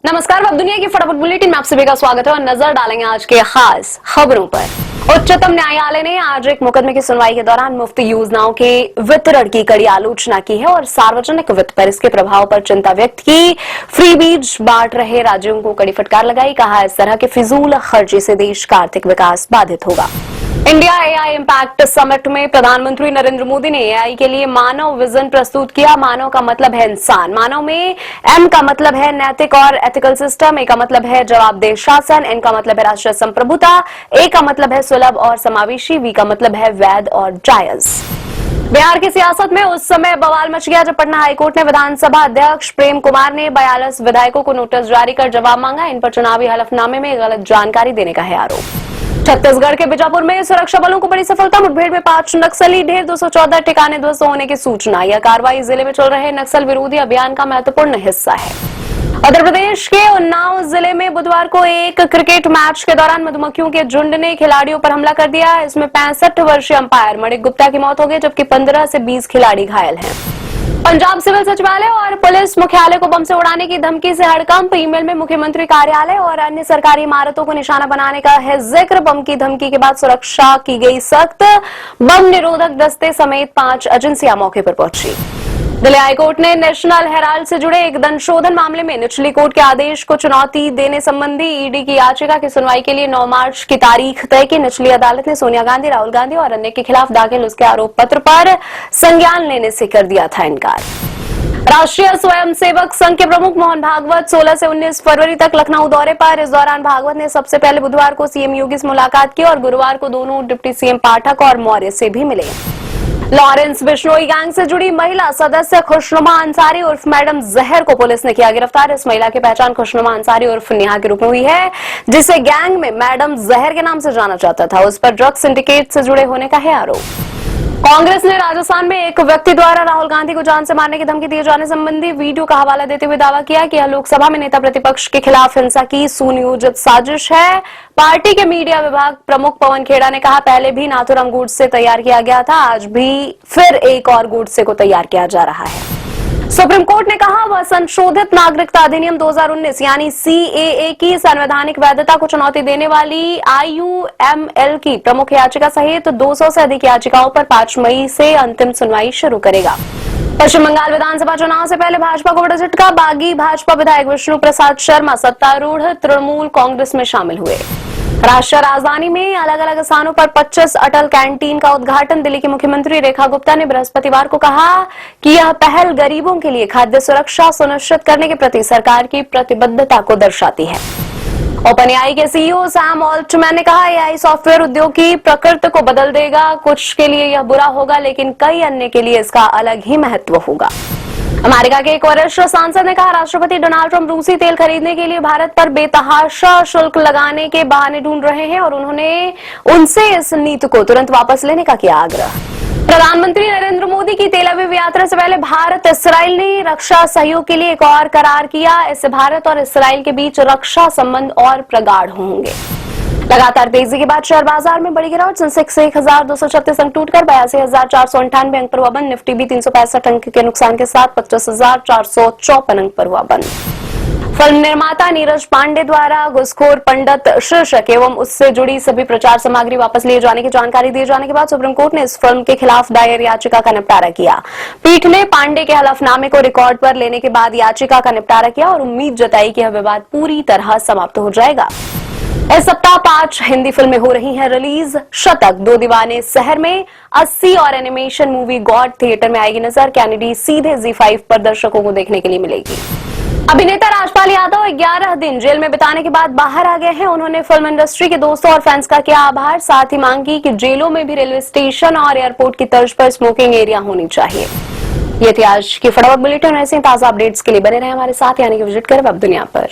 नमस्कार, अब दुनिया की फटाफट बुलेटिन में आप सभी का स्वागत है और नजर डालेंगे आज के खास खबरों पर। उच्चतम न्यायालय ने आज एक मुकदमे की सुनवाई के दौरान मुफ्त योजनाओं के वितरण की कड़ी आलोचना की है और सार्वजनिक वित्त पर इसके प्रभाव पर चिंता व्यक्त की। फ्री बीज बांट रहे राज्यों को कड़ी फटकार लगाई, कहा इस तरह के फिजूल खर्ची से देश का आर्थिक विकास बाधित होगा। इंडिया एआई इम्पैक्ट समिट में प्रधानमंत्री नरेंद्र मोदी ने एआई के लिए मानव विजन प्रस्तुत किया। मानव का मतलब है इंसान, मानव में एम का मतलब है नैतिक और एथिकल सिस्टम, ए का मतलब है जवाबदेह शासन, एन का मतलब है राष्ट्रीय संप्रभुता, ए का मतलब है सुलभ और समावेशी, वी का मतलब है वैध और जायज। बिहार की सियासत में उस समय बवाल मच गया जब पटना हाईकोर्ट ने विधानसभा अध्यक्ष प्रेम कुमार ने 42 विधायकों को नोटिस जारी कर जवाब मांगा। इन पर चुनावी हलफनामे में गलत जानकारी देने का है आरोप। छत्तीसगढ़ के बीजापुर में सुरक्षा बलों को बड़ी सफलता, मुठभेड़ में 5 नक्सली ढेर, 214 ठिकाने ध्वस्त होने की सूचना। यह कार्रवाई जिले में चल रहे नक्सल विरोधी अभियान का महत्वपूर्ण हिस्सा है। उत्तर प्रदेश के उन्नाव जिले में बुधवार को एक क्रिकेट मैच के दौरान मधुमक्खियों के झुंड ने खिलाड़ियों पर हमला कर दिया। इसमें 65 वर्षीय अंपायर मणिक गुप्ता की मौत हो गई, जबकि 15 से 20 खिलाड़ी घायल हैं। पंजाब सिविल सचिवालय और पुलिस मुख्यालय को बम से उड़ाने की धमकी से हड़कंप, ईमेल में मुख्यमंत्री कार्यालय और अन्य सरकारी इमारतों को निशाना बनाने का है जिक्र। बम की धमकी के बाद सुरक्षा की गई सख्त, बम निरोधक दस्ते समेत 5 एजेंसियां मौके पर पहुंची। दिल्ली हाईकोर्ट ने नेशनल हेराल्ड से जुड़े एक धनशोधन मामले में निचली कोर्ट के आदेश को चुनौती देने संबंधी ईडी की याचिका की सुनवाई के लिए 9 मार्च की तारीख तय की। निचली अदालत ने सोनिया गांधी, राहुल गांधी और अन्य के खिलाफ दाखिल उसके आरोप पत्र पर संज्ञान लेने से कर दिया था इनकार। राष्ट्रीय स्वयंसेवक संघ के प्रमुख मोहन भागवत 16 से 19 फरवरी तक लखनऊ दौरे पर। इस दौरान भागवत ने सबसे पहले बुधवार को सीएम योगी से मुलाकात की और गुरुवार को दोनों डिप्टी सीएम पाठक और मौर्य से भी मिले। लॉरेंस बिश्नोई गैंग से जुड़ी महिला सदस्य खुशनुमा अंसारी उर्फ मैडम जहर को पुलिस ने किया गिरफ्तार। इस महिला की पहचान खुशनुमा अंसारी उर्फ नेहा के रूप में हुई है, जिसे गैंग में मैडम जहर के नाम से जाना जाता था। उस पर ड्रग सिंडिकेट से जुड़े होने का है आरोप। कांग्रेस ने राजस्थान में एक व्यक्ति द्वारा राहुल गांधी को जान से मारने की धमकी दिए जाने संबंधी वीडियो का हवाला देते हुए दावा किया कि यह लोकसभा में नेता प्रतिपक्ष के खिलाफ हिंसा की सुनियोजित साजिश है। पार्टी के मीडिया विभाग प्रमुख पवन खेड़ा ने कहा, पहले भी नाथुराम गोडसे तैयार किया गया था, आज भी फिर एक और गोडसे को तैयार किया जा रहा है। सुप्रीम कोर्ट ने कहा वह संशोधित नागरिकता अधिनियम 2019 यानी सीएए की संवैधानिक वैधता को चुनौती देने वाली आईयूएमएल की प्रमुख याचिका सहित 200 से अधिक याचिकाओं पर 5 मई से अंतिम सुनवाई शुरू करेगा। पश्चिम बंगाल विधानसभा चुनाव से पहले भाजपा को बड़ा झटका, बागी भाजपा विधायक विष्णु प्रसाद शर्मा सत्तारूढ़ तृणमूल कांग्रेस में शामिल हुए। राष्ट्रीय राजधानी में अलग अलग स्थानों पर 25 अटल कैंटीन का उद्घाटन। दिल्ली की मुख्यमंत्री रेखा गुप्ता ने बृहस्पतिवार को कहा कि यह पहल गरीबों के लिए खाद्य सुरक्षा सुनिश्चित करने के प्रति सरकार की प्रतिबद्धता को दर्शाती है। ओपन एआई के सीईओ सैम ऑल्टमैन ने कहा, एआई सॉफ्टवेयर उद्योग की प्रकृति को बदल देगा। कुछ के लिए यह बुरा होगा, लेकिन कई अन्य के लिए इसका अलग ही महत्व होगा। अमेरिका के एक वरिष्ठ सांसद ने कहा, राष्ट्रपति डोनाल्ड ट्रंप रूसी तेल खरीदने के लिए भारत पर बेतहाशा शुल्क लगाने के बहाने ढूंढ रहे हैं और उन्होंने उनसे इस नीति को तुरंत वापस लेने का किया आग्रह। प्रधानमंत्री नरेंद्र मोदी की तेल अवीव यात्रा से पहले भारत इसराइल ने रक्षा सहयोग के लिए एक और करार किया। इससे भारत और इसराइल के बीच रक्षा संबंध और प्रगाढ़ होंगे। लगातार तेजी के बाद शेयर बाजार में बड़ी गिरावट, सेंसेक्स 1236 अंक टूटकर 82,498 अंक पर हुआ बंद। निफ्टी भी 365 अंक के नुकसान के साथ 25,454 अंक पर हुआ बंद। फिल्म निर्माता नीरज पांडे द्वारा घुसखोर पंडित शीर्षक एवं उससे जुड़ी सभी प्रचार सामग्री वापस लिए जाने की जानकारी दिए जाने के बाद सुप्रीम कोर्ट ने इस फिल्म के खिलाफ दायर याचिका का निपटारा किया। पीठ ने पांडे के हलफनामे को रिकॉर्ड पर लेने के बाद याचिका का निपटारा किया और उम्मीद जताई कि यह विवाद पूरी तरह समाप्त हो जाएगा। इस सप्ताह 5 हिंदी फिल्में हो रही हैं रिलीज। शतक, 2 दीवाने शहर में 80 और एनिमेशन मूवी गॉड थिएटर में आएगी नजर। कैनेडी सीधे ZEE5 पर दर्शकों को देखने के लिए मिलेगी। अभिनेता राजपाल यादव 11 दिन जेल में बिताने के बाद बाहर आ गए हैं। उन्होंने फिल्म इंडस्ट्री के दोस्तों और फैंस का किया आभार, साथ ही मांग की कि जेलों में भी रेलवे स्टेशन और एयरपोर्ट की तर्ज पर स्मोकिंग एरिया होनी चाहिए। ये थी आज की फटाफट बुलेटिन। ऐसे ताजा अपडेट्स के लिए बने रहे हमारे साथ, यानी कि विजिट करें वेब दुनिया पर।